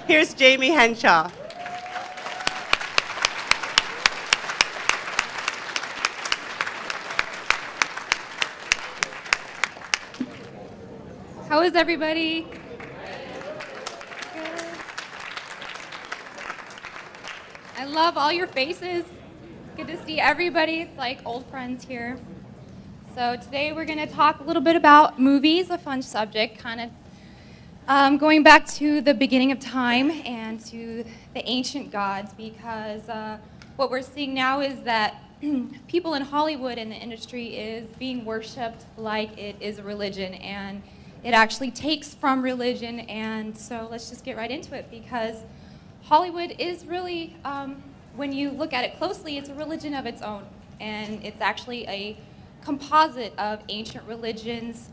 Here's Jamie Hanshaw. How is everybody? I love all your faces. Good to see everybody. It's like old friends here. So today we're going to talk a little bit about movies, a fun subject, kind of going back to the beginning of time and to the ancient gods, because what we're seeing now is that people in Hollywood and the industry is being worshipped like it is a religion, and it actually takes from religion. And so let's just get right into it, because Hollywood is really, when you look at it closely, it's a religion of its own, and it's actually a composite of ancient religions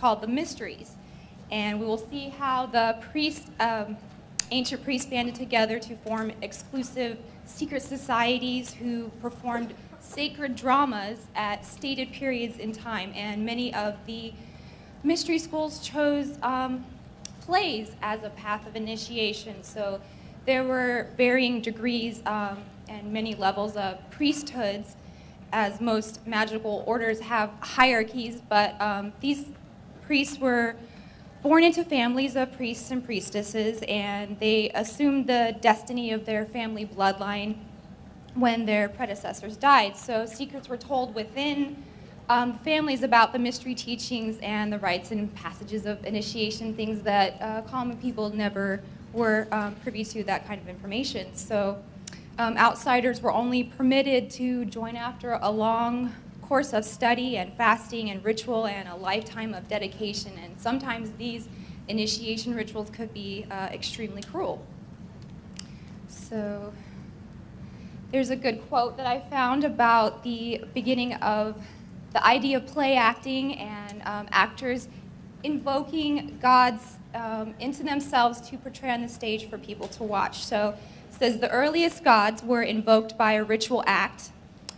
called the mysteries. And we will see how the ancient priests banded together to form exclusive secret societies who performed sacred dramas at stated periods in time. And many of the mystery schools chose plays as a path of initiation. So there were varying degrees and many levels of priesthoods, as most magical orders have hierarchies, but these priests were born into families of priests and priestesses, and they assumed the destiny of their family bloodline when their predecessors died. So secrets were told within families about the mystery teachings and the rites and passages of initiation, things that common people never were privy to, that kind of information. So outsiders were only permitted to join after a long course of study and fasting and ritual and a lifetime of dedication. And sometimes these initiation rituals could be extremely cruel. So there's a good quote that I found about the beginning of the idea of play acting and actors invoking gods into themselves to portray on the stage for people to watch. So it says the earliest gods were invoked by a ritual act,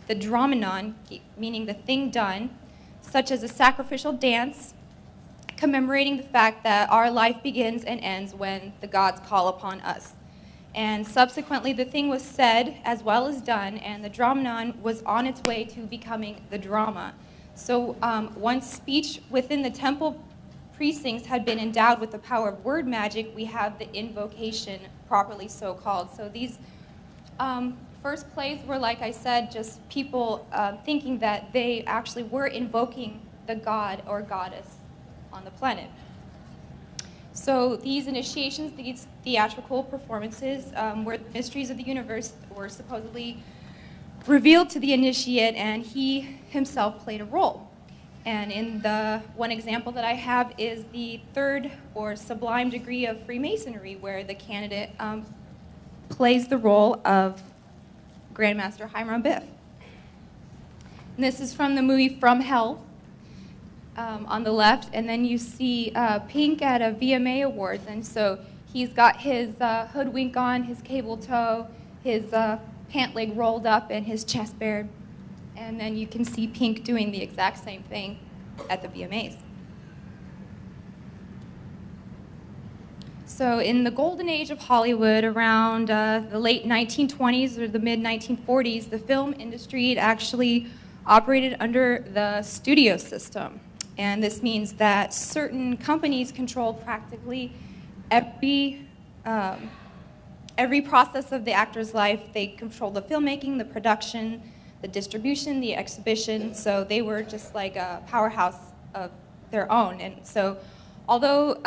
the dramenon, meaning the thing done, such as a sacrificial dance, commemorating the fact that our life begins and ends when the gods call upon us. And subsequently, the thing was said as well as done, and the dramenon was on its way to becoming the drama. So once speech within the temple precincts had been endowed with the power of word magic, we have the invocation, properly so called. So these first plays were, like I said, just people thinking that they actually were invoking the god or goddess on the planet. So these initiations, these theatrical performances, where the mysteries of the universe were supposedly revealed to the initiate, and he himself played a role. And in the one example that I have is the third or sublime degree of Freemasonry, where the candidate plays the role of Grandmaster Hiram Biff. And this is from the movie From Hell on the left, and then you see Pink at a VMA Awards, and so he's got his hoodwink on, his cable toe, his pant leg rolled up, and his chest bared, and then you can see Pink doing the exact same thing at the VMAs. So in the golden age of Hollywood, around the late 1920s or the mid-1940s, the film industry had actually operated under the studio system. And this means that certain companies controlled practically every process of the actor's life. They controlled the filmmaking, the production, the distribution, the exhibition. So they were just like a powerhouse of their own. And so although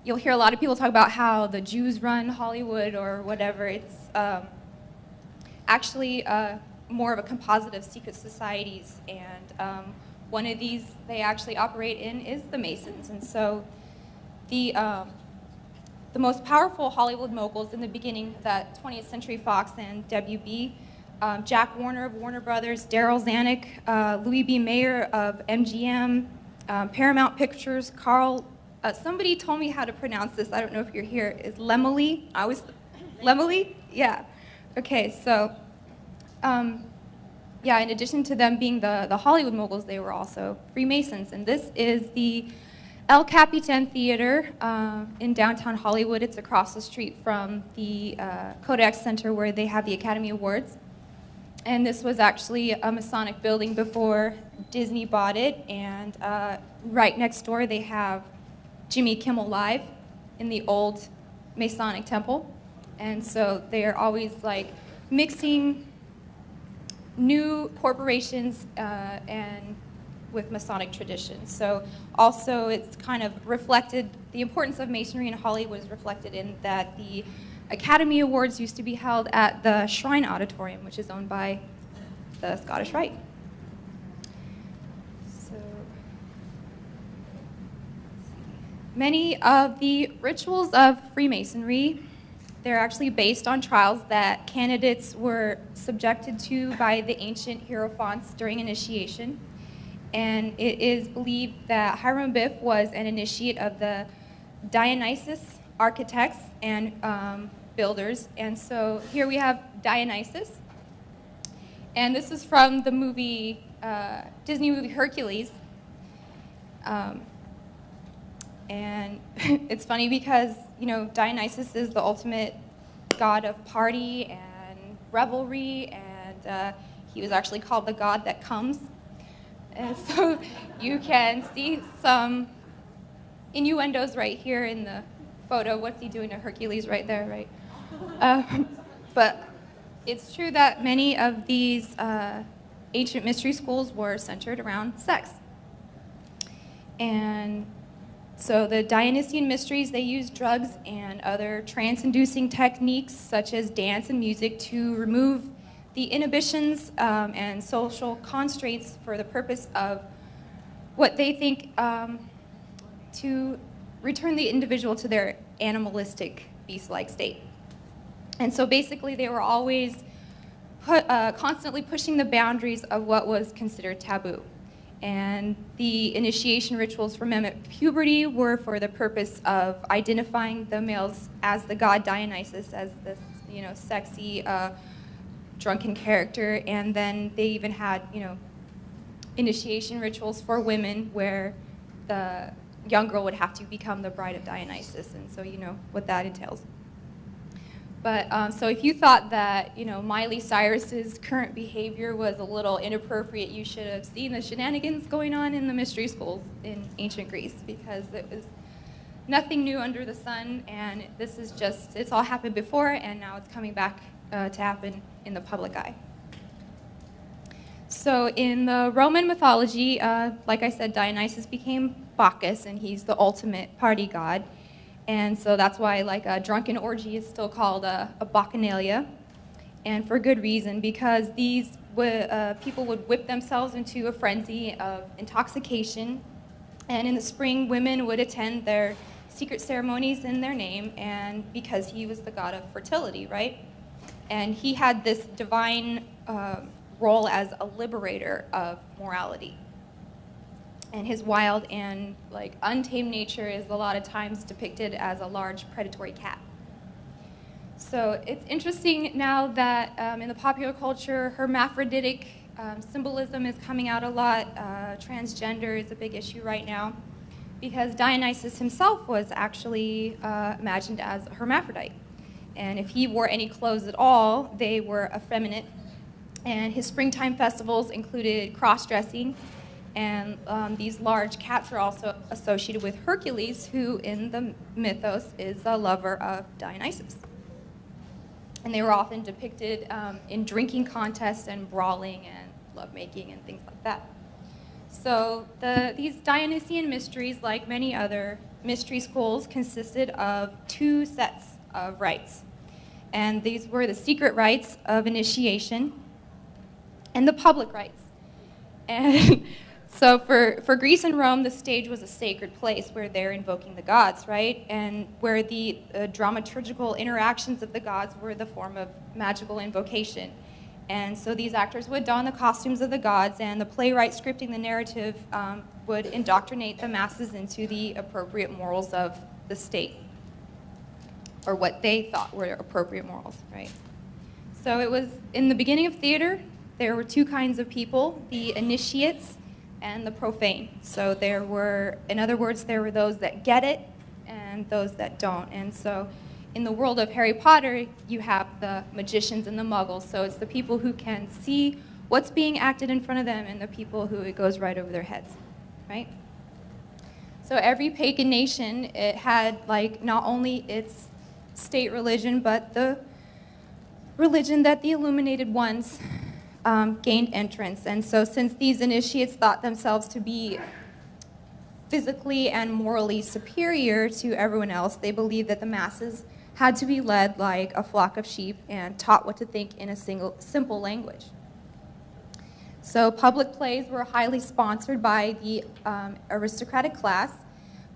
you'll hear a lot of people talk about how the Jews run Hollywood or whatever, it's actually more of a composite of secret societies. And one of these they actually operate in is the Masons. And so the most powerful Hollywood moguls in the beginning, that 20th Century Fox and WB, Jack Warner of Warner Brothers, Darryl Zanuck, Louis B. Mayer of MGM, Paramount Pictures, Carl, somebody told me how to pronounce this, I don't know if you're here, is Laemmle? Laemmle? Yeah. Okay, so, yeah, in addition to them being the Hollywood moguls, they were also Freemasons. And this is the El Capitan Theater in downtown Hollywood. It's across the street from the Kodak Center where they have the Academy Awards. And this was actually a Masonic building before Disney bought it. And right next door they have Jimmy Kimmel Live in the old Masonic temple. And so they're always like mixing new corporations and with Masonic traditions. So also it's kind of reflected, the importance of Masonry in Hollywood is reflected in that the Academy Awards used to be held at the Shrine Auditorium, which is owned by the Scottish Rite. So many of the rituals of Freemasonry, they're actually based on trials that candidates were subjected to by the ancient Hierophants during initiation. And it is believed that Hiram Biff was an initiate of the Dionysus architects and builders. And so here we have Dionysus. And this is from the movie, Disney movie Hercules. And it's funny because, you know, Dionysus is the ultimate god of party and revelry, and he was actually called the god that comes. And so you can see some innuendos right here in the photo. What's he doing to Hercules right there, right? But it's true that many of these ancient mystery schools were centered around sex. And so the Dionysian mysteries, they used drugs and other trance-inducing techniques such as dance and music to remove the inhibitions and social constraints for the purpose of what they think to return the individual to their animalistic, beast-like state. And so basically they were always constantly pushing the boundaries of what was considered taboo. And the initiation rituals for men at puberty were for the purpose of identifying the males as the god Dionysus, as this, you know, sexy, drunken character. And then they even had, you know, initiation rituals for women where the young girl would have to become the bride of Dionysus, and so you know what that entails. But so if you thought that, you know, Miley Cyrus's current behavior was a little inappropriate, you should have seen the shenanigans going on in the mystery schools in ancient Greece, because it was nothing new under the sun, and this is just, it's all happened before, and now it's coming back to happen in the public eye. So in the Roman mythology, like I said, Dionysus became Bacchus, and he's the ultimate party god. And so that's why, like, a drunken orgy is still called a bacchanalia, and for good reason, because these people would whip themselves into a frenzy of intoxication, and in the spring, women would attend their secret ceremonies in their name, and because he was the god of fertility, right? And he had this divine role as a liberator of morality. And his wild and like untamed nature is a lot of times depicted as a large predatory cat. So it's interesting now that in the popular culture, hermaphroditic symbolism is coming out a lot. Transgender is a big issue right now, because Dionysus himself was actually imagined as a hermaphrodite. And if he wore any clothes at all, they were effeminate. And his springtime festivals included cross-dressing. And these large cats are also associated with Hercules, who in the mythos is a lover of Dionysus. And they were often depicted in drinking contests and brawling and lovemaking and things like that. So these Dionysian mysteries, like many other mystery schools, consisted of two sets of rites. And these were the secret rites of initiation and the public rites. And so for Greece and Rome, the stage was a sacred place where they're invoking the gods, right? And where the dramaturgical interactions of the gods were the form of magical invocation. And so these actors would don the costumes of the gods, and the playwright scripting the narrative would indoctrinate the masses into the appropriate morals of the state, or what they thought were appropriate morals, right? So it was, in the beginning of theater, there were two kinds of people, the initiates and the profane. So there were, in other words, there were those that get it and those that don't. And so in the world of Harry Potter, you have the magicians and the muggles. So it's the people who can see what's being acted in front of them and the people who it goes right over their heads, right? So every pagan nation, it had like not only its state religion, but the religion that the illuminated ones gained entrance. And so since these initiates thought themselves to be physically and morally superior to everyone else, they believed that the masses had to be led like a flock of sheep and taught what to think in a simple language. So public plays were highly sponsored by the aristocratic class,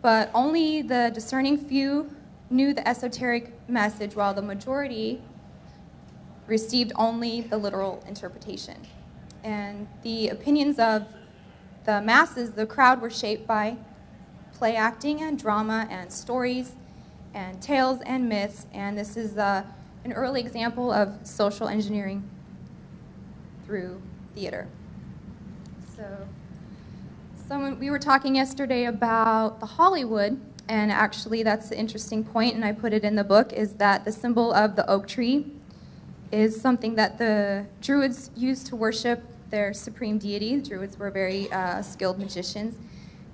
but only the discerning few knew the esoteric message, while the majority received only the literal interpretation. And the opinions of the masses, the crowd, were shaped by play acting and drama and stories and tales and myths, and this is an early example of social engineering through theater. So we were talking yesterday about the Hollywood, and actually that's the interesting point, and I put it in the book, is that the symbol of the oak tree is something that the Druids used to worship their supreme deity. The Druids were very skilled magicians,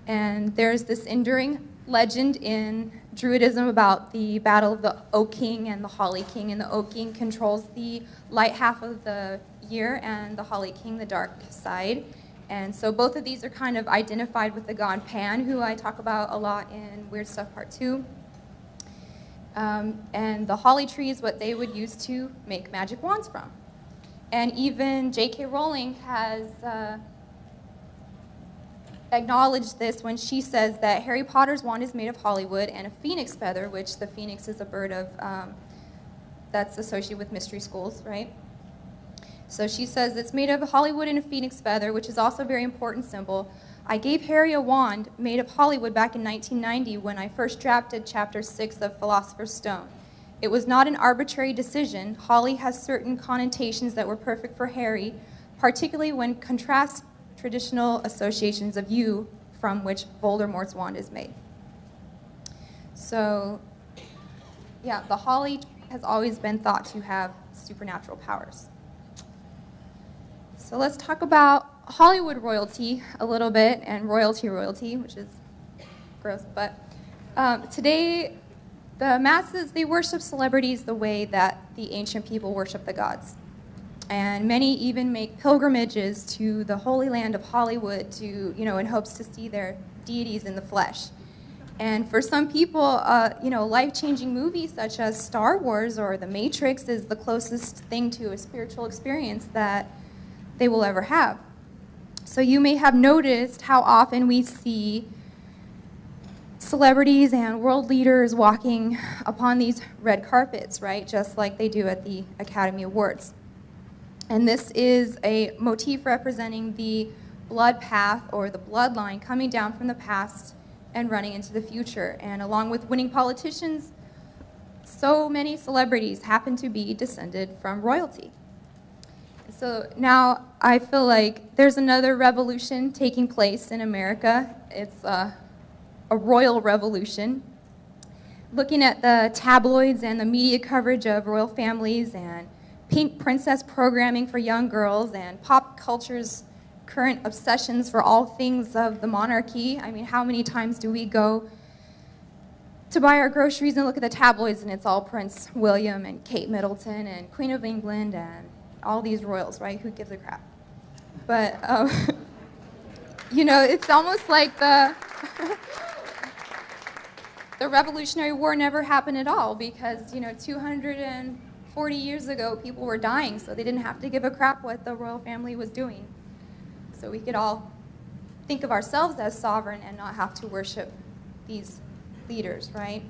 and there's this enduring legend in Druidism about the battle of the Oak King and the Holly King, and the Oak King controls the light half of the year and the Holly King the dark side. And so both of these are kind of identified with the god Pan, who I talk about a lot in Weird Stuff Part 2. And the holly tree is what they would use to make magic wands from. And even J.K. Rowling has acknowledged this when she says that Harry Potter's wand is made of Hollywood and a phoenix feather, which the phoenix is a bird of that's associated with mystery schools, right? So she says it's made of Hollywood and a phoenix feather, which is also a very important symbol. I gave Harry a wand made of Hollywood back in 1990 when I first drafted Chapter 6 of Philosopher's Stone. It was not an arbitrary decision. Holly has certain connotations that were perfect for Harry, particularly when contrast traditional associations of you from which Voldemort's wand is made. So, yeah, the holly has always been thought to have supernatural powers. So let's talk about Hollywood royalty a little bit, and royalty, which is gross. But today, the masses, they worship celebrities the way that the ancient people worship the gods. And many even make pilgrimages to the Holy Land of Hollywood to, in hopes to see their deities in the flesh. And for some people, life-changing movies such as Star Wars or The Matrix is the closest thing to a spiritual experience that they will ever have. So you may have noticed how often we see celebrities and world leaders walking upon these red carpets, right? Just like they do at the Academy Awards. And this is a motif representing the blood path or the bloodline coming down from the past and running into the future. And along with winning politicians, so many celebrities happen to be descended from royalty. So now I feel like there's another revolution taking place in America. It's a royal revolution. Looking at the tabloids and the media coverage of royal families and pink princess programming for young girls and pop culture's current obsessions for all things of the monarchy. I mean, how many times do we go to buy our groceries and look at the tabloids and it's all Prince William and Kate Middleton and Queen of England and all these royals, right? Who gives a crap? But, it's almost like the Revolutionary War never happened at all because, 240 years ago, people were dying, so they didn't have to give a crap what the royal family was doing. So we could all think of ourselves as sovereign and not have to worship these leaders, right?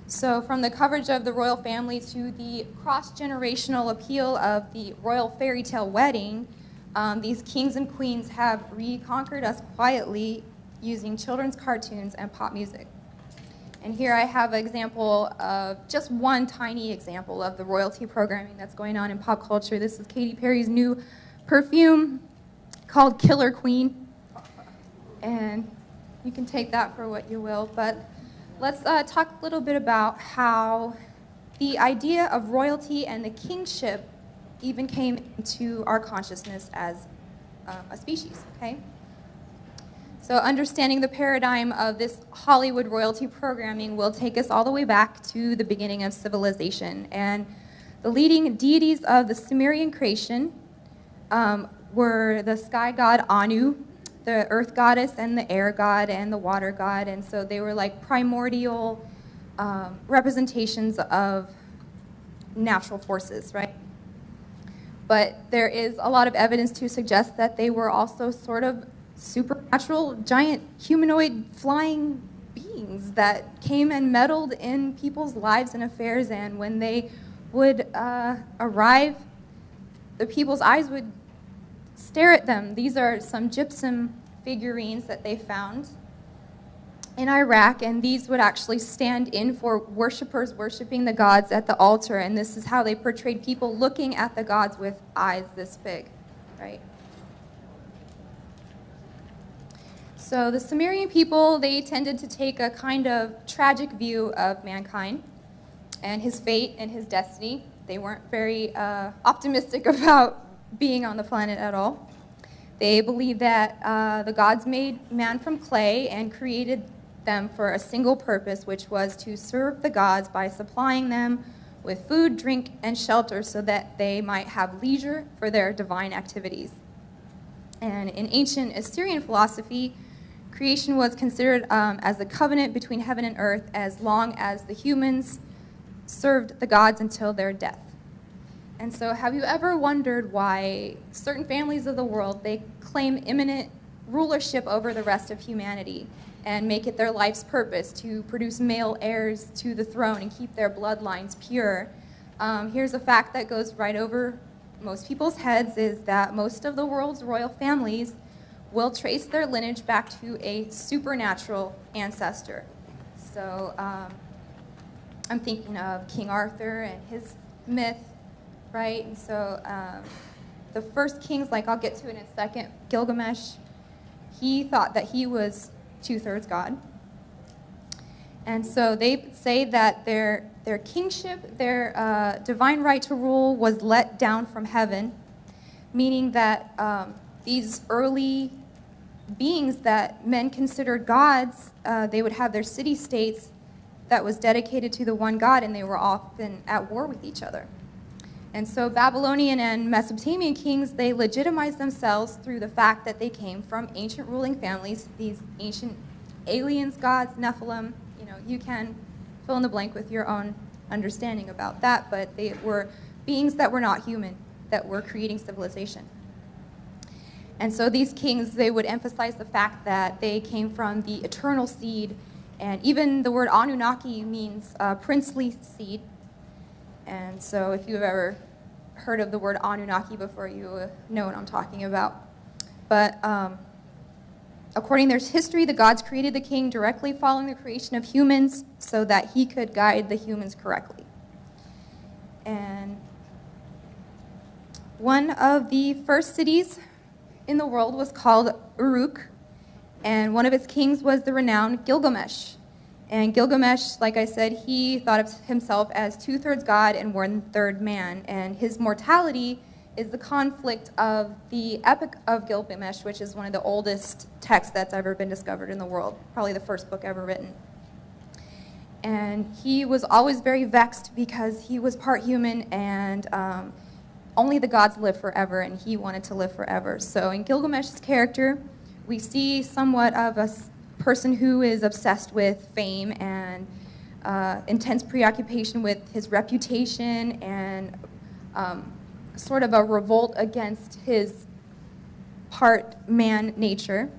So from the coverage of the royal family to the cross-generational appeal of the royal fairy tale wedding, these kings and queens have reconquered us quietly using children's cartoons and pop music. And here I have an example of just one tiny example of the royalty programming that's going on in pop culture. This is Katy Perry's new perfume called Killer Queen. And you can take that for what you will, but let's talk a little bit about how the idea of royalty and the kingship even came into our consciousness as a species, okay? So understanding the paradigm of this Hollywood royalty programming will take us all the way back to the beginning of civilization. And the leading deities of the Sumerian creation were the sky god Anu, the earth goddess, and the air god, and the water god. And so they were like primordial representations of natural forces, right? But there is a lot of evidence to suggest that they were also sort of supernatural, giant, humanoid, flying beings that came and meddled in people's lives and affairs, and when they would arrive, the people's eyes would stare at them. These are some gypsum figurines that they found in Iraq, and these would actually stand in for worshipers worshiping the gods at the altar, and this is how they portrayed people looking at the gods with eyes this big, right? So the Sumerian people, they tended to take a kind of tragic view of mankind and his fate and his destiny. They weren't very optimistic about being on the planet at all. They believed that the gods made man from clay and created them for a single purpose, which was to serve the gods by supplying them with food, drink, and shelter so that they might have leisure for their divine activities. And in ancient Assyrian philosophy, creation was considered as a covenant between heaven and earth as long as the humans served the gods until their death. And so have you ever wondered why certain families of the world, they claim imminent rulership over the rest of humanity and make it their life's purpose to produce male heirs to the throne and keep their bloodlines pure? Here's a fact that goes right over most people's heads, is that most of the world's royal families will trace their lineage back to a supernatural ancestor. So I'm thinking of King Arthur and his myth, right? And so the first kings, like I'll get to in a second, Gilgamesh, he thought that he was 2/3 God. And so they say that their kingship, their divine right to rule was let down from heaven, meaning that these early beings that men considered gods, they would have their city-states that was dedicated to the one God, and they were often at war with each other. And so Babylonian and Mesopotamian kings, they legitimized themselves through the fact that they came from ancient ruling families, these ancient aliens, gods, Nephilim. You know, you can fill in the blank with your own understanding about that, but they were beings that were not human, that were creating civilization. And so these kings, they would emphasize the fact that they came from the eternal seed, and even the word Anunnaki means princely seed. And so if you've ever heard of the word Anunnaki before, you know what I'm talking about. But according to their history, the gods created the king directly following the creation of humans so that he could guide the humans correctly. And one of the first cities in the world was called Uruk, and one of its kings was the renowned Gilgamesh. And Gilgamesh, like I said, he thought of himself as 2/3 God and 1/3 man, and his mortality is the conflict of the Epic of Gilgamesh, which is one of the oldest texts that's ever been discovered in the world, probably the first book ever written. And he was always very vexed because he was part human, and only the gods live forever, and he wanted to live forever. So in Gilgamesh's character, we see somewhat of a person who is obsessed with fame and intense preoccupation with his reputation, and sort of a revolt against his part man nature.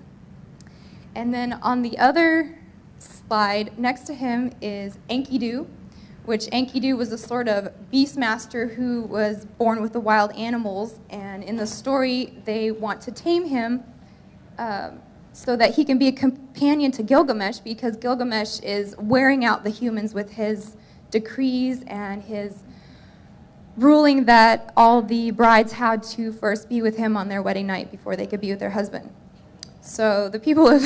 And then on the other slide next to him is Enkidu, which Enkidu was a sort of beastmaster who was born with the wild animals, and in the story they want to tame him so that he can be a companion to Gilgamesh, because Gilgamesh is wearing out the humans with his decrees and his ruling that all the brides had to first be with him on their wedding night before they could be with their husband. So the people of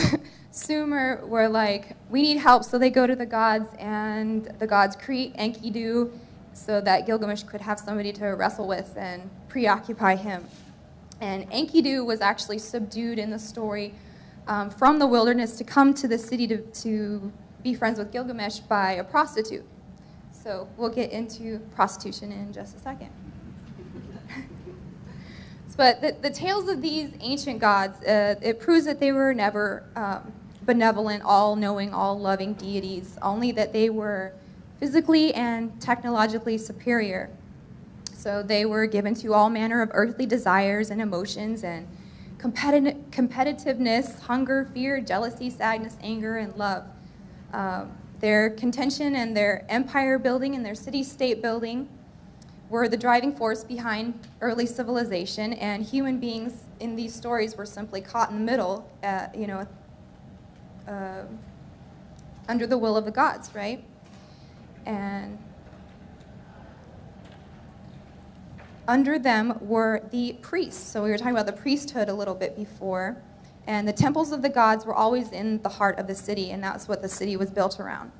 Sumer were like, we need help, so they go to the gods, and the gods create Enkidu so that Gilgamesh could have somebody to wrestle with and preoccupy him. And Enkidu was actually subdued in the story from the wilderness to come to the city to be friends with Gilgamesh by a prostitute. So we'll get into prostitution in just a second. But the tales of these ancient gods, it proves that they were never benevolent, all-knowing, all-loving deities, only that they were physically and technologically superior. So they were given to all manner of earthly desires and emotions and competitiveness, hunger, fear, jealousy, sadness, anger, and love. Their contention and their empire building and their city-state building were the driving force behind early civilization, and human beings in these stories were simply caught in the middle, under the will of the gods, right? And under them were the priests. So we were talking about the priesthood a little bit before, and the temples of the gods were always in the heart of the city, and that's what the city was built around.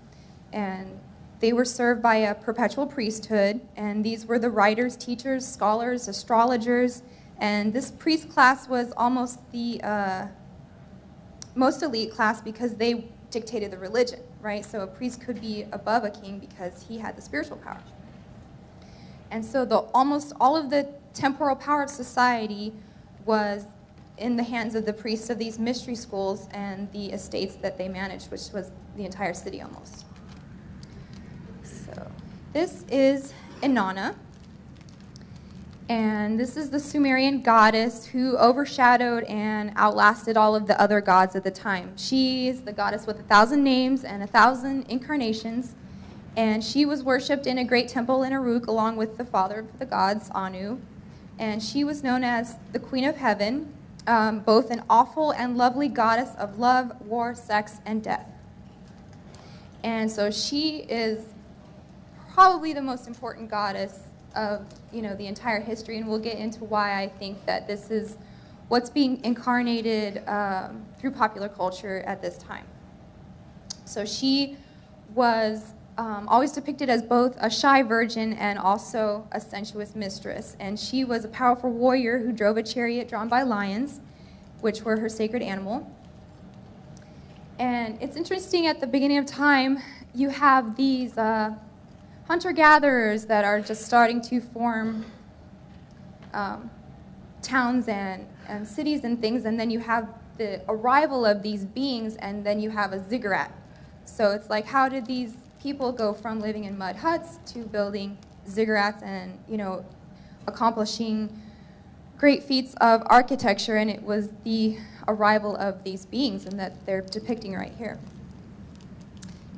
And they were served by a perpetual priesthood, and these were the writers, teachers, scholars, astrologers, and this priest class was almost the most elite class because they dictated the religion, right? So a priest could be above a king because he had the spiritual power. And so almost all of the temporal power of society was in the hands of the priests of these mystery schools and the estates that they managed, which was the entire city almost. This is Inanna, and this is the Sumerian goddess who overshadowed and outlasted all of the other gods at the time. She is the goddess with 1,000 names and 1,000 incarnations, and she was worshipped in a great temple in Uruk along with the father of the gods, Anu, and she was known as the Queen of Heaven, both an awful and lovely goddess of love, war, sex, and death. And so she is probably the most important goddess of the entire history, and we'll get into why I think that this is what's being incarnated through popular culture at this time. So she was always depicted as both a shy virgin and also a sensuous mistress, and she was a powerful warrior who drove a chariot drawn by lions, which were her sacred animal. And it's interesting, at the beginning of time, you have these hunter-gatherers that are just starting to form towns and cities and things, and then you have the arrival of these beings, and then you have a ziggurat. So it's like, how did these people go from living in mud huts to building ziggurats and accomplishing great feats of architecture? And it was the arrival of these beings, and that they're depicting right here.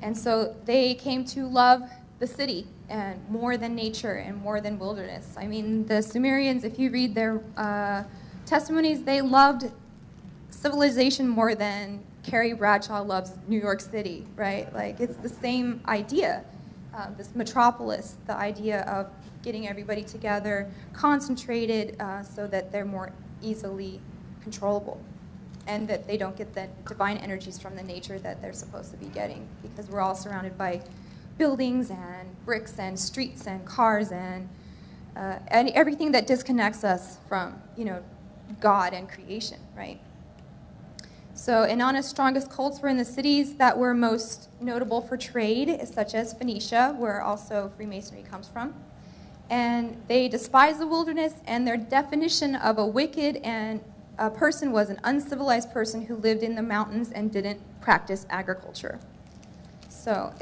And so they came to love the city, and more than nature and more than wilderness. I mean, the Sumerians, if you read their testimonies, they loved civilization more than Carrie Bradshaw loves New York City, right? Like, it's the same idea, this metropolis, the idea of getting everybody together, concentrated, so that they're more easily controllable, and that they don't get the divine energies from the nature that they're supposed to be getting, because we're all surrounded by buildings and bricks and streets and cars and everything that disconnects us from, God and creation, right? So Inanna's strongest cults were in the cities that were most notable for trade, such as Phoenicia, where also Freemasonry comes from. And they despised the wilderness, and their definition of a wicked and a person was an uncivilized person who lived in the mountains and didn't practice agriculture. So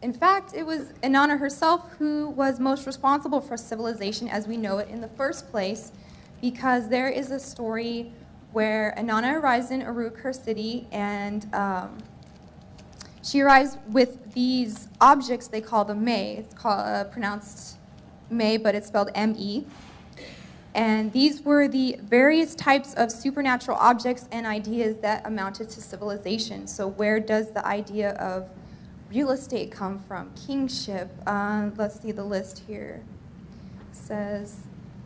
in fact, it was Inanna herself who was most responsible for civilization as we know it in the first place, because there is a story where Inanna arrives in Uruk, her city, and she arrives with these objects they call the May. It's pronounced May, but it's spelled M-E. And these were the various types of supernatural objects and ideas that amounted to civilization. So where does the idea of real estate come from? Kingship. Let's see the list here. It says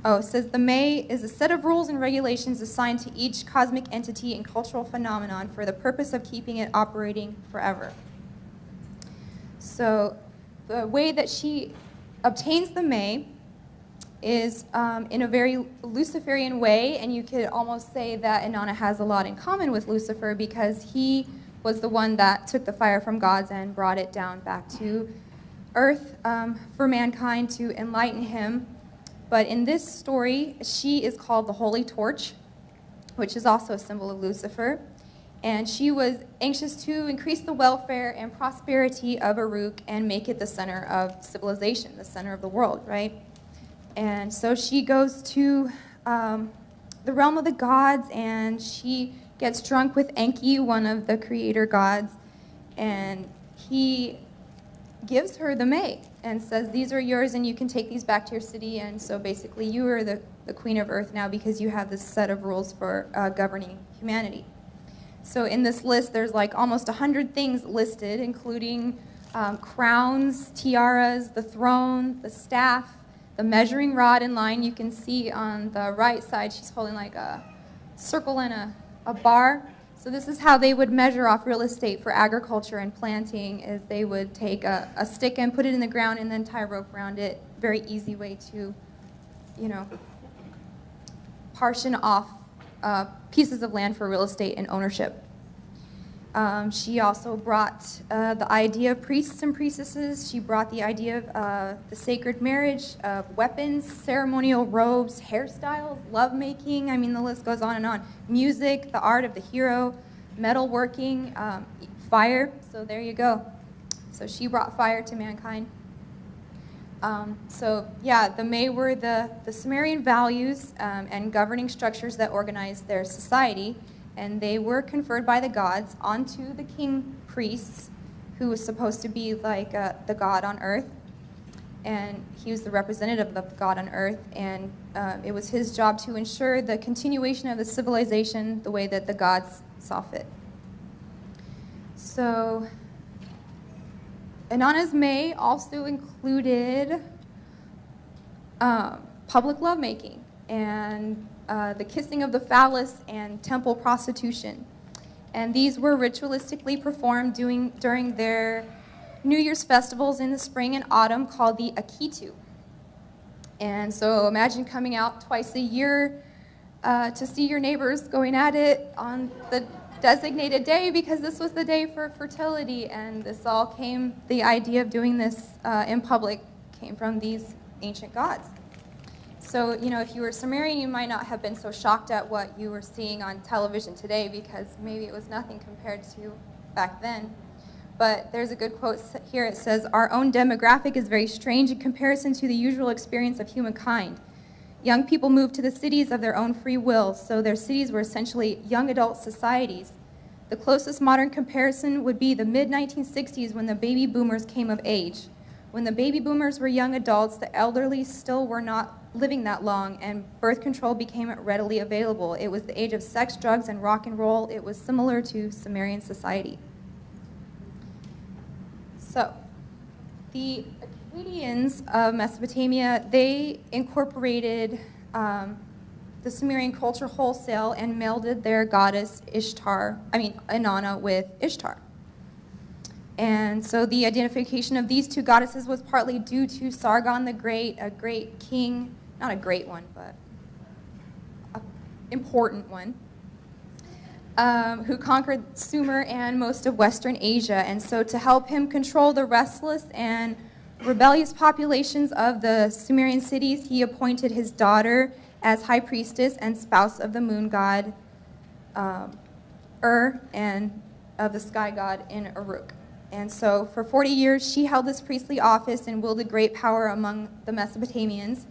Oh, it says the May is a set of rules and regulations assigned to each cosmic entity and cultural phenomenon for the purpose of keeping it operating forever. So the way that she obtains the May is in a very Luciferian way, and you could almost say that Inanna has a lot in common with Lucifer because he was the one that took the fire from gods and brought it down back to earth for mankind to enlighten him. But in this story, she is called the Holy Torch, which is also a symbol of Lucifer. And she was anxious to increase the welfare and prosperity of Uruk and make it the center of civilization, the center of the world, right? And so she goes to the realm of the gods, and she gets drunk with Enki, one of the creator gods, and he gives her the May and says, these are yours and you can take these back to your city. And so basically you are the queen of earth now because you have this set of rules for governing humanity. So in this list there's like almost 100 things listed, including crowns, tiaras, the throne, the staff, the measuring rod and line. You can see on the right side she's holding like a circle and a bar. So this is how they would measure off real estate for agriculture and planting, is they would take a stick and put it in the ground and then tie a rope around it. Very easy way to, you know, partition off pieces of land for real estate and ownership. She also brought the idea of priests and priestesses. She brought the idea of the sacred marriage, of weapons, ceremonial robes, hairstyles, lovemaking. I mean, the list goes on and on. Music, the art of the hero, metalworking, fire. So there you go. So she brought fire to mankind. So yeah, the May were the Sumerian values and governing structures that organized their society. And they were conferred by the gods onto the king priests, who was supposed to be like the god on earth. And he was the representative of the god on earth. And it was his job to ensure the continuation of the civilization the way that the gods saw fit. So Inanna's May also included public lovemaking and the kissing of the phallus and temple prostitution. And these were ritualistically performed during their New Year's festivals in the spring and autumn called the Akitu. And so imagine coming out twice a year to see your neighbors going at it on the designated day, because this was the day for fertility, and this all came, the idea of doing this in public came from these ancient gods. So, you know, if you were Sumerian, you might not have been so shocked at what you were seeing on television today, because maybe it was nothing compared to back then. But there's a good quote here. It says, "Our own demographic is very strange in comparison to the usual experience of humankind. Young people moved to the cities of their own free will, so their cities were essentially young adult societies. The closest modern comparison would be the mid-1960s when the baby boomers came of age. When the baby boomers were young adults, the elderly still were not living that long, and birth control became readily available. It was the age of sex, drugs, and rock and roll. It was similar to Sumerian society." So, the Akkadians of Mesopotamia, they incorporated the Sumerian culture wholesale and melded their goddess Inanna with Ishtar. And so the identification of these two goddesses was partly due to Sargon the Great, a great king, not a great one, but an important one, who conquered Sumer and most of Western Asia. And so to help him control the restless and rebellious populations of the Sumerian cities, he appointed his daughter as high priestess and spouse of the moon god and of the sky god in Uruk. And so for 40 years, she held this priestly office and wielded great power among the Mesopotamians.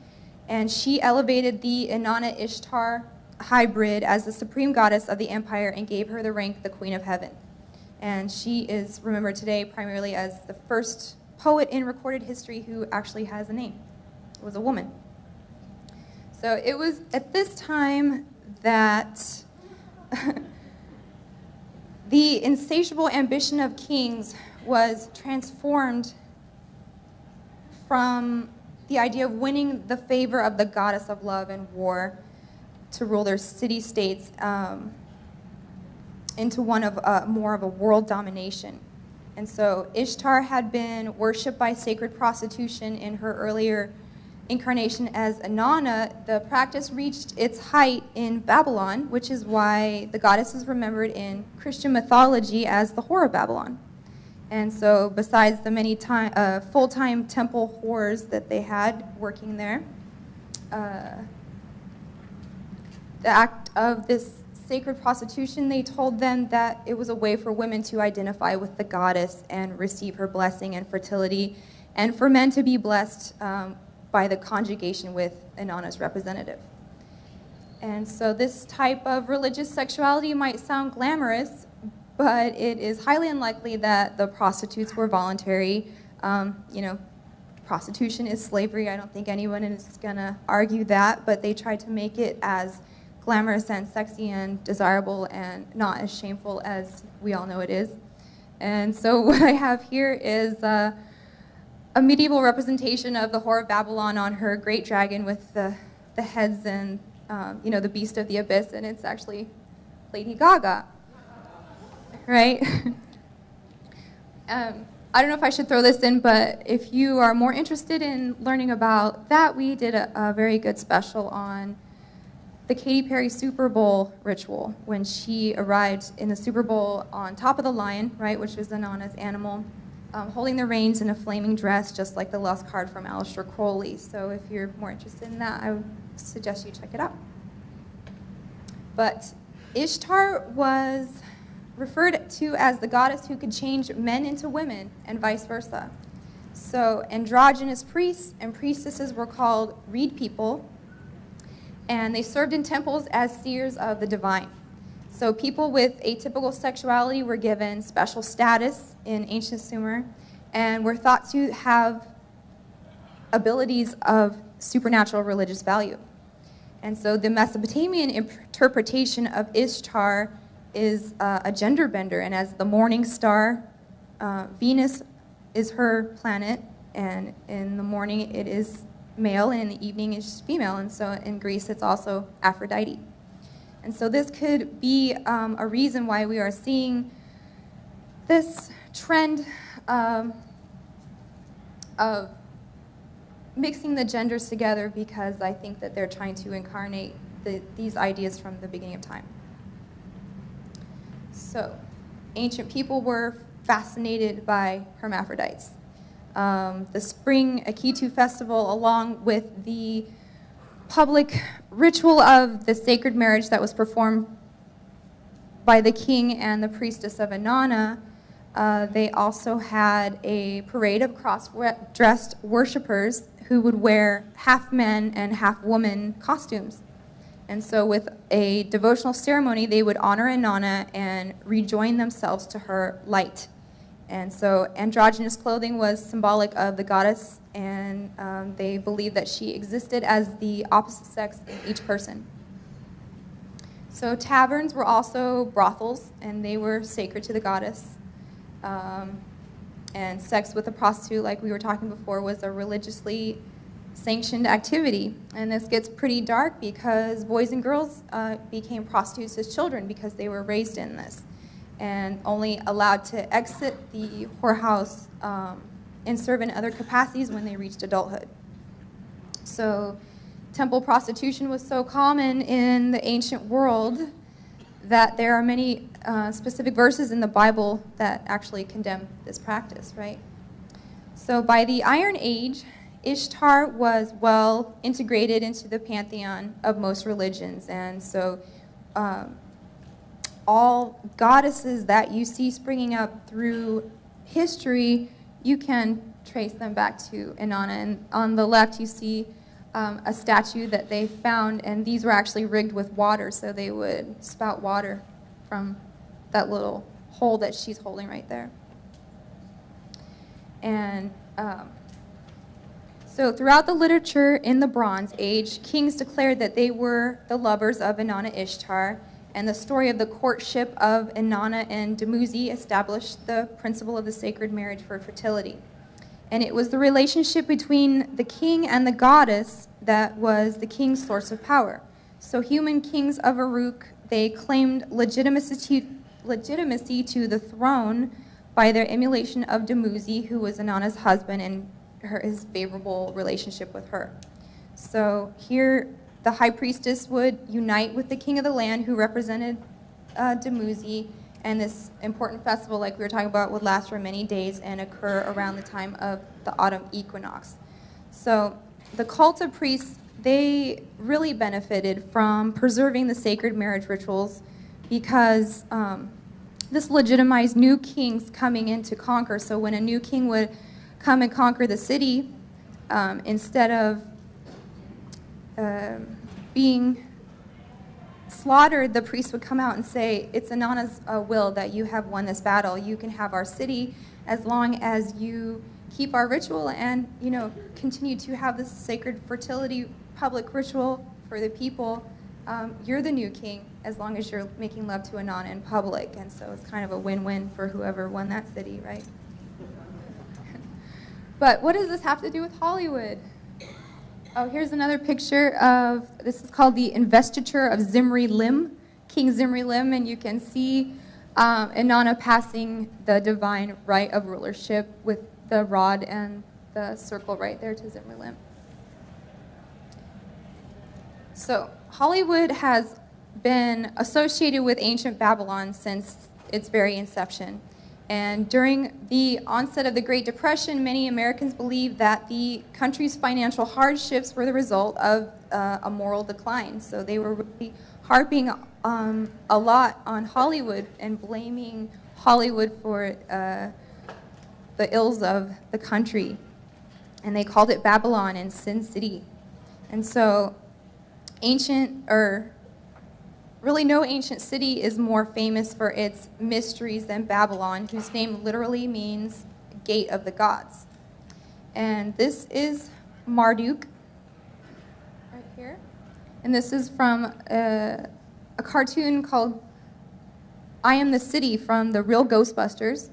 And she elevated the Inanna-Ishtar hybrid as the supreme goddess of the empire and gave her the rank the Queen of Heaven. And she is remembered today primarily as the first poet in recorded history who actually has a name. It was a woman. So it was at this time that the insatiable ambition of kings was transformed from the idea of winning the favor of the goddess of love and war to rule their city-states into one of more of a world domination. And so Ishtar had been worshipped by sacred prostitution in her earlier incarnation as Inanna. The practice reached its height in Babylon, which is why the goddess is remembered in Christian mythology as the whore of Babylon. And so besides the many full-time temple whores that they had working there, the act of this sacred prostitution, they told them that it was a way for women to identify with the goddess and receive her blessing and fertility, and for men to be blessed by the conjugation with Inanna's representative. And so this type of religious sexuality might sound glamorous, but it is highly unlikely that the prostitutes were voluntary. Prostitution is slavery. I don't think anyone is going to argue that, but they tried to make it as glamorous and sexy and desirable and not as shameful as we all know it is. And so what I have here is a medieval representation of the whore of Babylon on her great dragon with the heads and the beast of the abyss, and it's actually Lady Gaga, right? I don't know if I should throw this in, but if you are more interested in learning about that, we did a very good special on the Katy Perry Super Bowl ritual, when she arrived in the Super Bowl on top of the lion, right, which was Inanna's animal, holding the reins in a flaming dress, just like the Lust card from Aleister Crowley. So if you're more interested in that, I would suggest you check it out. But Ishtar was referred to as the goddess who could change men into women and vice versa. So androgynous priests and priestesses were called reed people, and they served in temples as seers of the divine. So people with atypical sexuality were given special status in ancient Sumer and were thought to have abilities of supernatural religious value. And so the Mesopotamian interpretation of Ishtar is a gender bender, and as the morning star, Venus is her planet, and in the morning it is male, and in the evening is female, and so in Greece it's also Aphrodite. And so this could be a reason why we are seeing this trend of mixing the genders together, because I think that they're trying to incarnate these ideas from the beginning of time. So ancient people were fascinated by hermaphrodites. The spring Akitu festival, along with the public ritual of the sacred marriage that was performed by the king and the priestess of Inanna, they also had a parade of cross-dressed worshipers who would wear half men and half woman costumes. And so with a devotional ceremony, they would honor Inanna and rejoin themselves to her light. And so androgynous clothing was symbolic of the goddess, and they believed that she existed as the opposite sex in each person. So taverns were also brothels, and they were sacred to the goddess. And sex with a prostitute, like we were talking before, was a religiously sanctioned activity. And this gets pretty dark because boys and girls became prostitutes as children because they were raised in this, and only allowed to exit the whorehouse and serve in other capacities when they reached adulthood. So temple prostitution was so common in the ancient world that there are many specific verses in the Bible that actually condemn this practice, right? So by the Iron Age, Ishtar was well integrated into the pantheon of most religions, and so all goddesses that you see springing up through history, you can trace them back to Inanna. And on the left, you see a statue that they found, and these were actually rigged with water, so they would spout water from that little hole that she's holding right there. And so throughout the literature in the Bronze Age, kings declared that they were the lovers of Inanna Ishtar, and the story of the courtship of Inanna and Dumuzi established the principle of the sacred marriage for fertility. And it was the relationship between the king and the goddess that was the king's source of power. So human kings of Uruk, they claimed legitimacy to the throne by their emulation of Dumuzi, who was Inanna's husband, and his favorable relationship with her. So here, the high priestess would unite with the king of the land, who represented Dumuzi, and this important festival, like we were talking about, would last for many days and occur around the time of the autumn equinox. So the cult of priests, they really benefited from preserving the sacred marriage rituals because this legitimized new kings coming in to conquer. So when a new king would come and conquer the city, instead of being slaughtered, the priest would come out and say, it's Inanna's will that you have won this battle. You can have our city as long as you keep our ritual and, you know, continue to have this sacred fertility public ritual for the people. You're the new king as long as you're making love to Inanna in public. And so it's kind of a win-win for whoever won that city, right? But what does this have to do with Hollywood? Oh, here's another picture of, this is called the investiture of Zimri Lim, King Zimri Lim, and you can see Inanna passing the divine right of rulership with the rod and the circle right there to Zimri Lim. So Hollywood has been associated with ancient Babylon since its very inception. And during the onset of the Great Depression, many Americans believed that the country's financial hardships were the result of a moral decline. So they were really harping a lot on Hollywood and blaming Hollywood for the ills of the country. And they called it Babylon and Sin City. And so really no ancient city is more famous for its mysteries than Babylon, whose name literally means gate of the gods. And this is Marduk, right here. And this is from a cartoon called I Am the City from the Real Ghostbusters.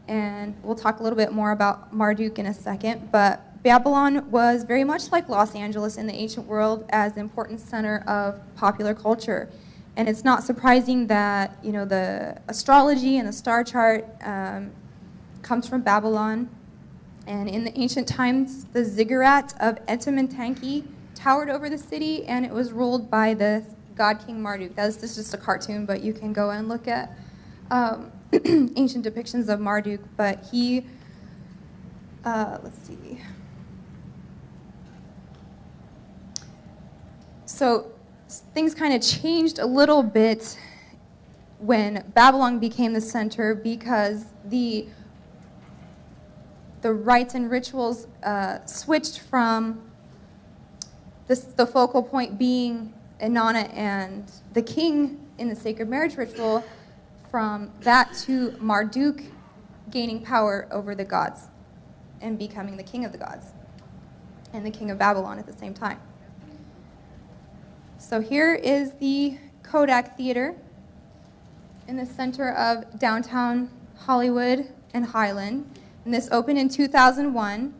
And we'll talk a little bit more about Marduk in a second, but Babylon was very much like Los Angeles in the ancient world as an important center of popular culture. And it's not surprising that, you know, the astrology and the star chart comes from Babylon. And in the ancient times, the ziggurat of Etementanki towered over the city, and it was ruled by the god king Marduk. This is just a cartoon, but you can go and look at ancient depictions of Marduk. But he, let's see. So things kind of changed a little bit when Babylon became the center because the rites and rituals switched from the focal point being Inanna and the king in the sacred marriage ritual, from that to Marduk gaining power over the gods and becoming the king of the gods and the king of Babylon at the same time. So here is the Kodak Theater in the center of downtown Hollywood and Highland. And this opened in 2001,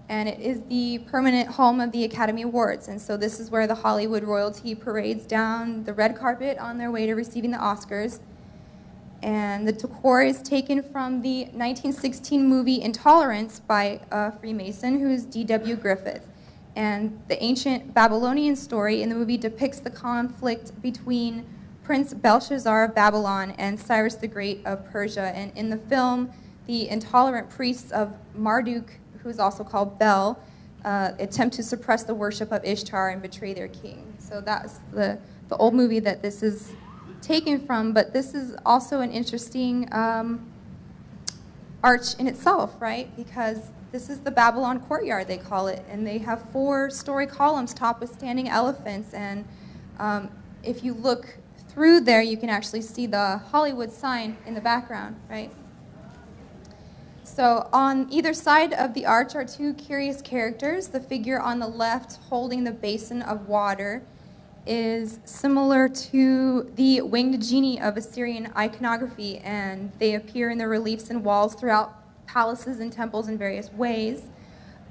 and it is the permanent home of the Academy Awards. And so this is where the Hollywood royalty parades down the red carpet on their way to receiving the Oscars. And the decor is taken from the 1916 movie Intolerance by a Freemason, who is D.W. Griffith. And the ancient Babylonian story in the movie depicts the conflict between Prince Belshazzar of Babylon and Cyrus the Great of Persia. And in the film, the intolerant priests of Marduk, who is also called Bel, attempt to suppress the worship of Ishtar and betray their king. So that's the old movie that this is taken from. But this is also an interesting arch in itself, right? Because this is the Babylon courtyard, they call it, and they have 4-story columns topped with standing elephants. And if you look through there, you can actually see the Hollywood sign in the background, right? So on either side of the arch are 2 curious characters. The figure on the left holding the basin of water is similar to the winged genie of Assyrian iconography, and they appear in the reliefs and walls throughout palaces and temples in various ways.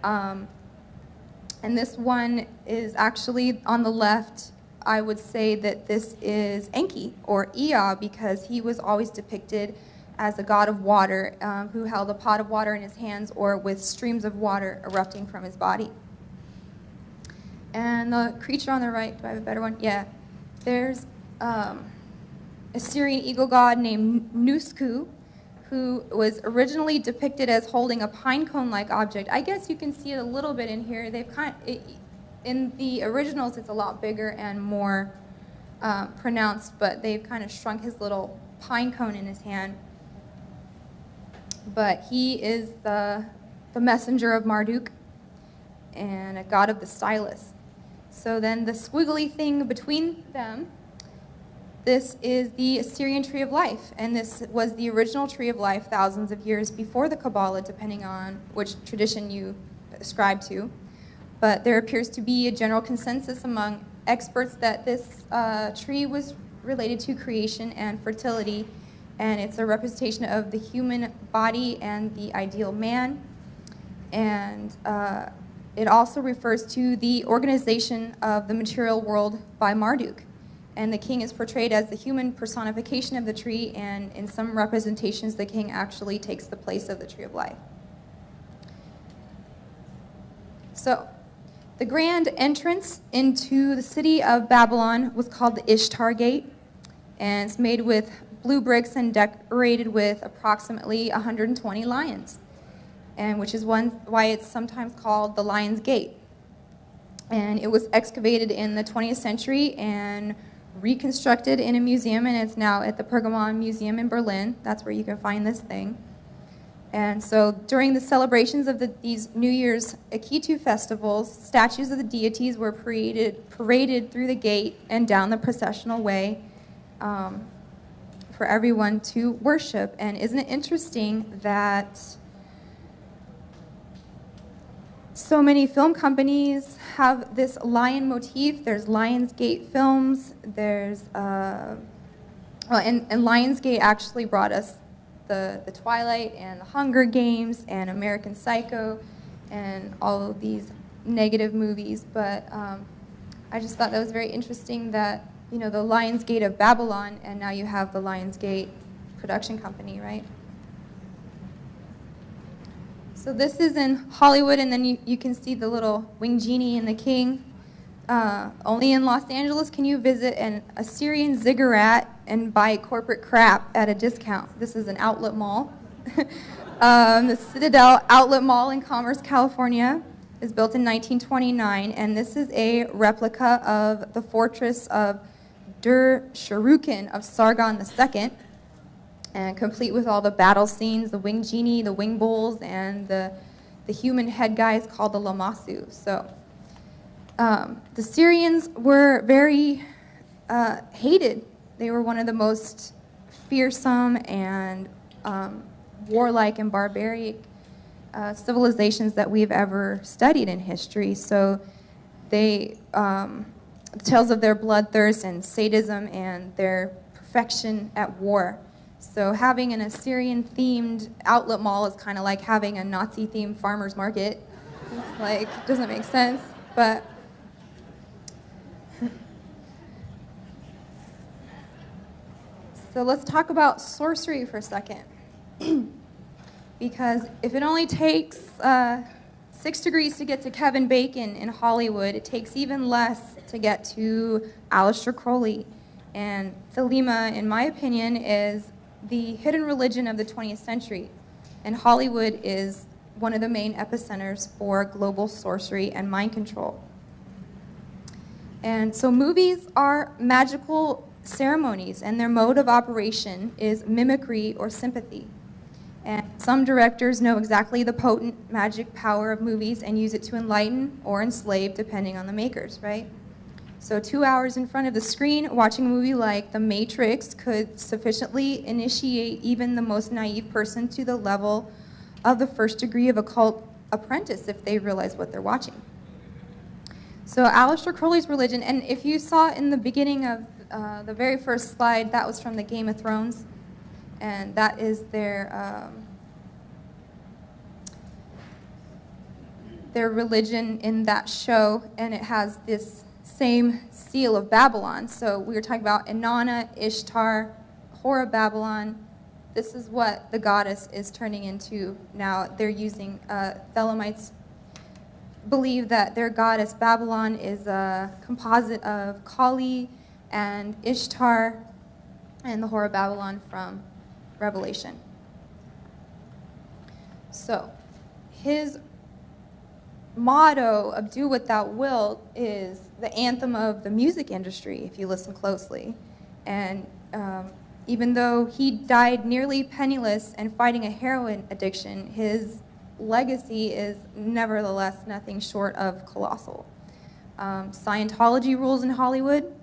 And this one is actually on the left. I would say that this is Enki, or Ea, because he was always depicted as a god of water who held a pot of water in his hands, or with streams of water erupting from his body. And the creature on the right, do I have a better one? Yeah. There's a Syrian eagle god named Nusku, who was originally depicted as holding a pine cone-like object. I guess you can see it a little bit in here. In the originals, it's a lot bigger and more pronounced, but they've kind of shrunk his little pine cone in his hand. But he is the messenger of Marduk and a god of the stylus. So then the squiggly thing between them, this is the Assyrian tree of life, and this was the original tree of life thousands of years before the Kabbalah, depending on which tradition you ascribe to. But there appears to be a general consensus among experts that this tree was related to creation and fertility, and it's a representation of the human body and the ideal man. And it also refers to the organization of the material world by Marduk. And the king is portrayed as the human personification of the tree, and in some representations, the king actually takes the place of the tree of life. So, the grand entrance into the city of Babylon was called the Ishtar Gate, and it's made with blue bricks and decorated with approximately 120 lions, and which is why it's sometimes called the Lion's Gate. And it was excavated in the 20th century and reconstructed in a museum, and it's now at the Pergamon Museum in Berlin. That's where you can find this thing. And so during the celebrations of these New Year's Akitu festivals, statues of the deities were paraded through the gate and down the processional way for everyone to worship. And isn't it interesting that so many film companies have this lion motif? There's Lionsgate films. There's and Lionsgate actually brought us the Twilight and the Hunger Games and American Psycho and all of these negative movies. But I just thought that was very interesting that, you know, the Lionsgate of Babylon, and now you have the Lionsgate production company, right? So this is in Hollywood, and then you can see the little winged genie and the king. Only in Los Angeles can you visit an Assyrian ziggurat and buy corporate crap at a discount. This is an outlet mall. The Citadel Outlet Mall in Commerce, California is built in 1929, and this is a replica of the fortress of Dur-Sharrukin of Sargon II, and complete with all the battle scenes, the winged genie, the winged bulls, and the human head guys called the Lamassu. So the Syrians were very hated. They were one of the most fearsome and warlike and barbaric civilizations that we've ever studied in history. So they, tales of their bloodthirst and sadism and their perfection at war. So having an Assyrian-themed outlet mall is kind of like having a Nazi-themed farmer's market. It's like, it doesn't make sense, but so let's talk about sorcery for a second. Because if it only takes 6 degrees to get to Kevin Bacon in Hollywood, it takes even less to get to Aleister Crowley. And Thelema, in my opinion, is the hidden religion of the 20th century. And Hollywood is one of the main epicenters for global sorcery and mind control. And so movies are magical ceremonies, and their mode of operation is mimicry or sympathy. And some directors know exactly the potent magic power of movies and use it to enlighten or enslave, depending on the makers, right? So 2 hours in front of the screen, watching a movie like The Matrix could sufficiently initiate even the most naive person to the level of the first degree of occult apprentice if they realize what they're watching. So Aleister Crowley's religion, and if you saw in the beginning of the very first slide, that was from the Game of Thrones, and that is their their religion in that show, and it has this same seal of Babylon. So we were talking about Inanna, Ishtar, Whore of Babylon. This is what the goddess is turning into now. They're using, Thelemites believe that their goddess Babylon is a composite of Kali and Ishtar and the Whore of Babylon from Revelation. So his motto of "do what thou wilt" is the anthem of the music industry, if you listen closely. And even though he died nearly penniless and fighting a heroin addiction, his legacy is nevertheless nothing short of colossal. Scientology rules in Hollywood,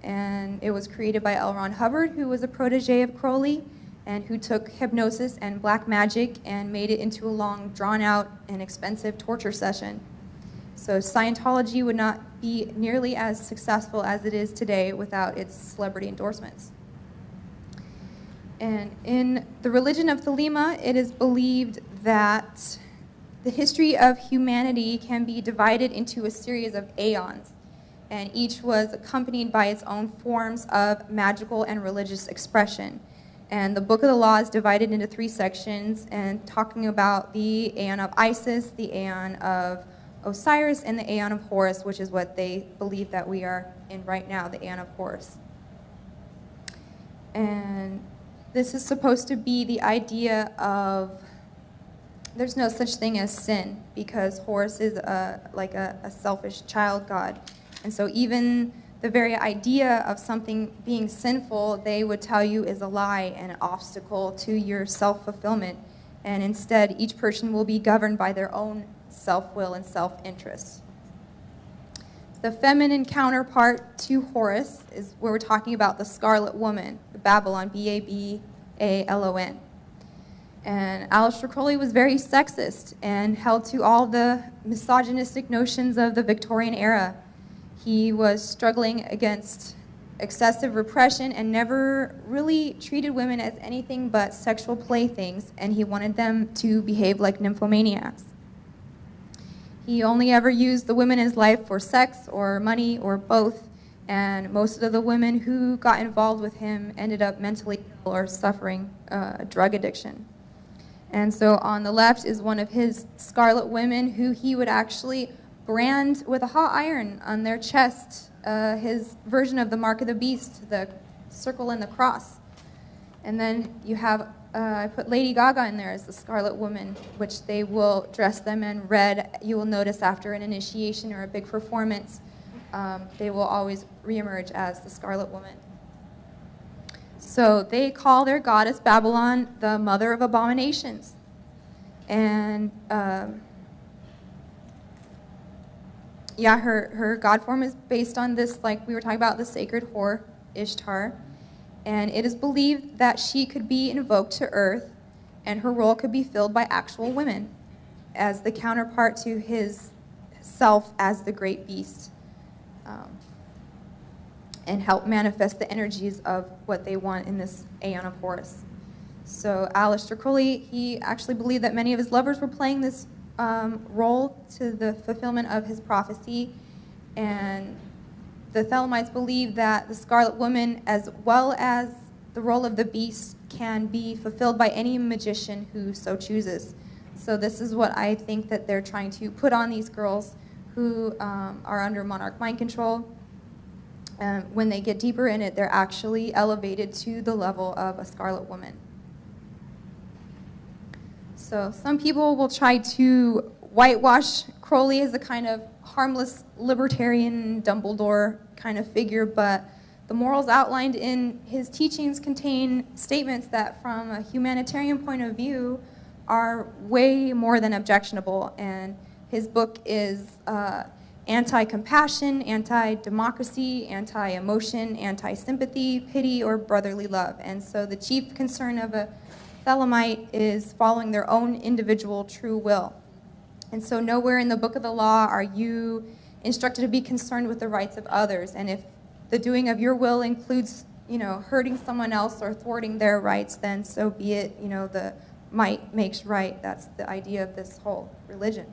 and it was created by L. Ron Hubbard, who was a protege of Crowley, and who took hypnosis and black magic and made it into a long, drawn-out, and expensive torture session. So Scientology would not be nearly as successful as it is today without its celebrity endorsements. And in the religion of Thelema, it is believed that the history of humanity can be divided into a series of aeons, and each was accompanied by its own forms of magical and religious expression. And the Book of the Law is divided into 3 sections, and talking about the Aeon of Isis, the Aeon of Osiris, and the Aeon of Horus, which is what they believe that we are in right now, the Aeon of Horus. And this is supposed to be the idea of there's no such thing as sin, because Horus is like a selfish child god. And so even the very idea of something being sinful, they would tell you, is a lie and an obstacle to your self-fulfillment. And instead, each person will be governed by their own self-will and self-interest. The feminine counterpart to Horus is where we're talking about the Scarlet Woman, the Babylon, B-A-B-A-L-O-N. And Aleister Crowley was very sexist and held to all the misogynistic notions of the Victorian era. He was struggling against excessive repression and never really treated women as anything but sexual playthings, and he wanted them to behave like nymphomaniacs. He only ever used the women in his life for sex or money or both, and most of the women who got involved with him ended up mentally ill or suffering drug addiction. And so on the left is one of his Scarlet Women who he would actually brand with a hot iron on their chest, his version of the mark of the beast, the circle and the cross. And then you have, I put Lady Gaga in there as the Scarlet Woman, which they will dress them in red. You will notice after an initiation or a big performance, they will always reemerge as the Scarlet Woman. So they call their goddess Babylon the mother of abominations. And yeah, her god form is based on this, like we were talking about, the sacred whore, Ishtar. And it is believed that she could be invoked to earth, and her role could be filled by actual women as the counterpart to his self as the great beast, and help manifest the energies of what they want in this Aeon of Horus. So Aleister Crowley, he actually believed that many of his lovers were playing this role to the fulfillment of his prophecy, and the Thelemites believe that the Scarlet Woman, as well as the role of the beast, can be fulfilled by any magician who so chooses. So this is what I think that they're trying to put on these girls who are under monarch mind control. When they get deeper in it, they're actually elevated to the level of a Scarlet Woman. So some people will try to whitewash Crowley as a kind of harmless libertarian Dumbledore kind of figure, but the morals outlined in his teachings contain statements that from a humanitarian point of view are way more than objectionable, and his book is anti-compassion, anti-democracy, anti-emotion, anti-sympathy, pity, or brotherly love. And so the chief concern of a Thelemite is following their own individual true will. And so nowhere in the Book of the Law are you instructed to be concerned with the rights of others. And if the doing of your will includes, hurting someone else or thwarting their rights, then so be it. The might makes right. That's the idea of this whole religion.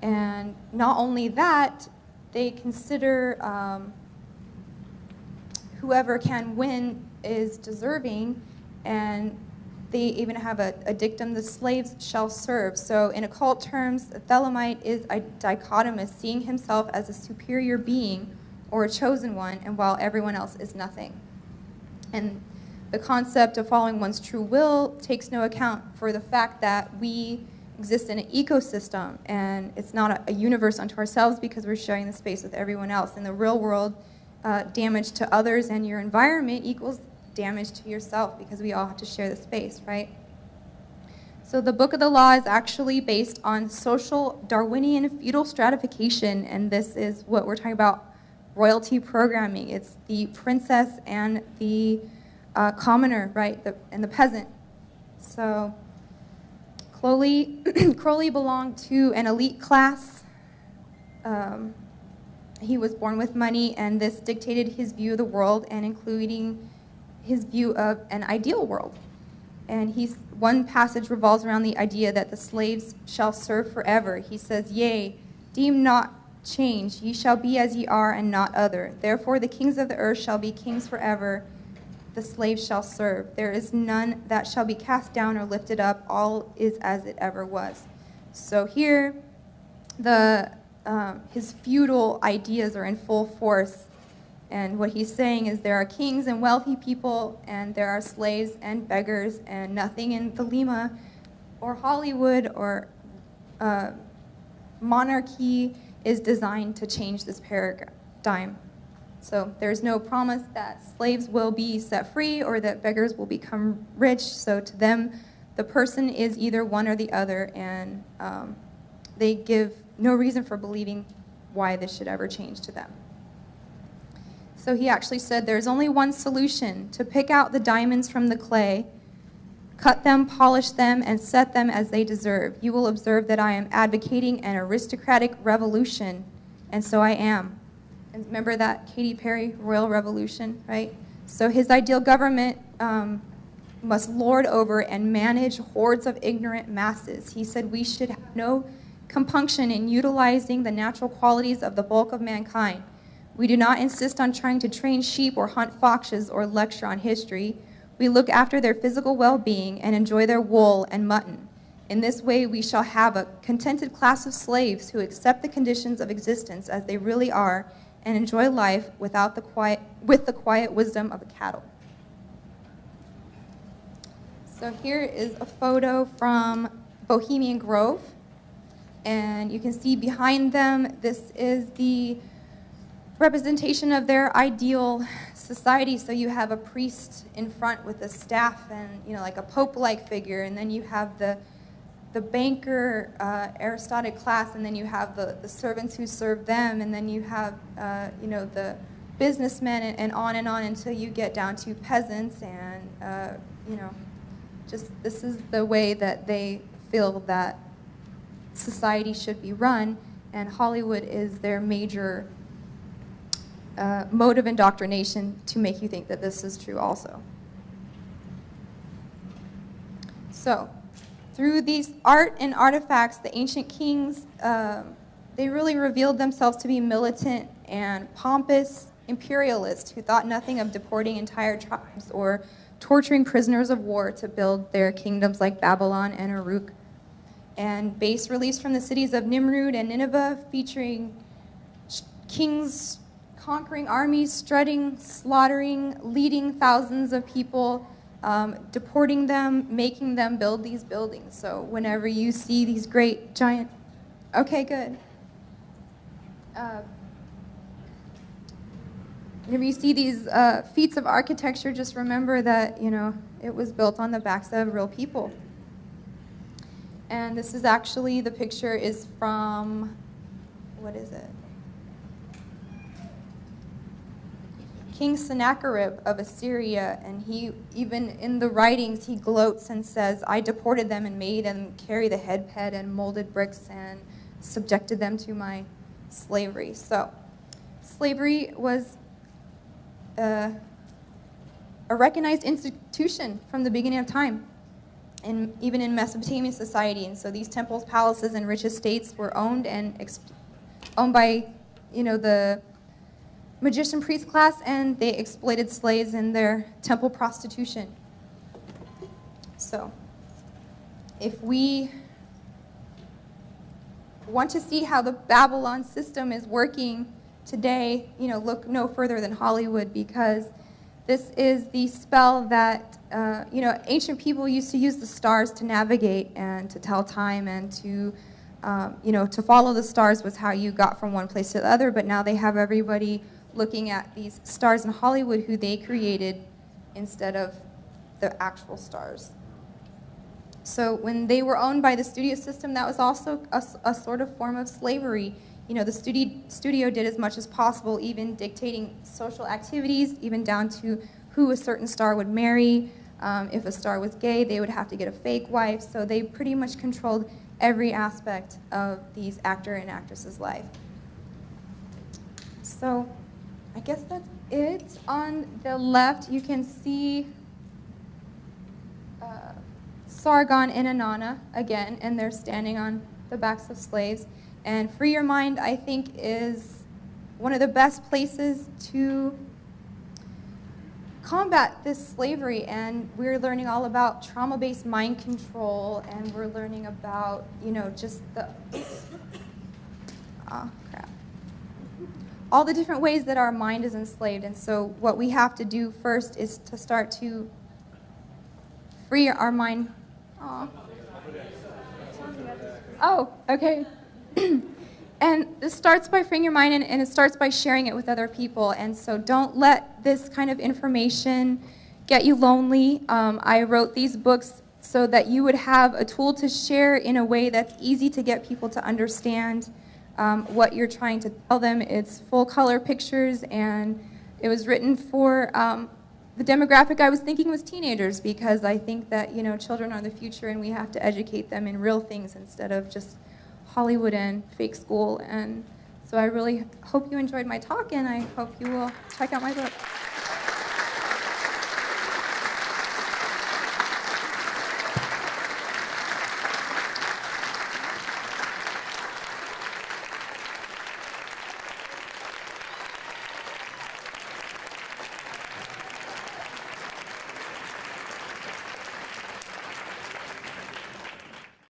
And not only that, they consider whoever can win is deserving, and they even have a dictum, the slaves shall serve. So in occult terms, a Thelemite is a dichotomist, seeing himself as a superior being or a chosen one, and while everyone else is nothing. And the concept of following one's true will takes no account for the fact that we exist in an ecosystem, and it's not a universe unto ourselves because we're sharing the space with everyone else. In the real world, damage to others and your environment equals damage to yourself because we all have to share the space, right? So the Book of the Law is actually based on social Darwinian feudal stratification, and this is what we're talking about, royalty programming. It's the princess and the commoner, right, and the peasant. So Crowley belonged to an elite class. He was born with money, and this dictated his view of the world, and including his view of an ideal world. And one passage revolves around the idea that the slaves shall serve forever. He says, "Yea, deem not change, ye shall be as ye are and not other. Therefore the kings of the earth shall be kings forever, the slaves shall serve. There is none that shall be cast down or lifted up, all is as it ever was." So here, his feudal ideas are in full force. And what he's saying is there are kings and wealthy people, and there are slaves and beggars, and nothing in Thelema or Hollywood or monarchy is designed to change this paradigm. So there's no promise that slaves will be set free or that beggars will become rich. So to them, the person is either one or the other, and they give no reason for believing why this should ever change to them. So he actually said there's only one solution: to pick out the diamonds from the clay, cut them, polish them, and set them as they deserve. You will observe that I am advocating an aristocratic revolution, and so I am. And remember that Katy Perry Royal Revolution, right? So his ideal government must lord over and manage hordes of ignorant masses. He said we should have no compunction in utilizing the natural qualities of the bulk of mankind. We do not insist on trying to train sheep or hunt foxes or lecture on history. We look after their physical well-being and enjoy their wool and mutton. In this way, we shall have a contented class of slaves who accept the conditions of existence as they really are and enjoy life with the quiet wisdom of a cattle. So here is a photo from Bohemian Grove, and you can see behind them, this is the representation of their ideal society. So you have a priest in front with a staff and, you know, like a pope-like figure, and then you have the banker, aristocratic class, and then you have the servants who serve them, and then you have, you know, the businessmen, and on until you get down to peasants, and, you know, just this is the way that they feel that society should be run, and Hollywood is their major mode of indoctrination to make you think that this is true also. So, through these art and artifacts, the ancient kings, they really revealed themselves to be militant and pompous imperialists who thought nothing of deporting entire tribes or torturing prisoners of war to build their kingdoms like Babylon and Uruk. And bas reliefs from the cities of Nimrud and Nineveh featuring kings conquering armies, strutting, slaughtering, leading thousands of people, deporting them, making them build these buildings. So whenever you see these great giant, okay, good. Whenever you see these feats of architecture, just remember that, you know, it was built on the backs of real people. And this is actually, the picture is from, what is it? King Sennacherib of Assyria, and he, even in the writings, he gloats and says, I deported them and made them carry the head and molded bricks and subjected them to my slavery. So slavery was a recognized institution from the beginning of time. and even in Mesopotamian society. And so these temples, palaces, and rich estates were owned by, the magician priest class, and they exploited slaves in their temple prostitution. So, if we want to see how the Babylon system is working today, look no further than Hollywood, because this is the spell that, ancient people used to use the stars to navigate and to tell time, and to, to follow the stars was how you got from one place to the other. But now they have everybody looking at these stars in Hollywood who they created instead of the actual stars. So when they were owned by the studio system, that was also a sort of form of slavery. The studio did as much as possible, even dictating social activities, even down to who a certain star would marry. If a star was gay, they would have to get a fake wife. So they pretty much controlled every aspect of these actor and actresses' life. So I guess that's it. On the left, you can see Sargon and Inanna again, and they're standing on the backs of slaves. And Free Your Mind, I think, is one of the best places to combat this slavery. And we're learning all about trauma-based mind control, and we're learning about, just all the different ways that our mind is enslaved. And so what we have to do first is to start to free our mind. Oh, okay. And this starts by freeing your mind, and it starts by sharing it with other people. And so don't let this kind of information get you lonely. I wrote these books so that you would have a tool to share in a way that's easy to get people to understand what you're trying to tell them. It's full color pictures, and it was written for the demographic I was thinking was teenagers, because I think that, children are the future, and we have to educate them in real things instead of just Hollywood and fake school. And so I really hope you enjoyed my talk, and I hope you will check out my book.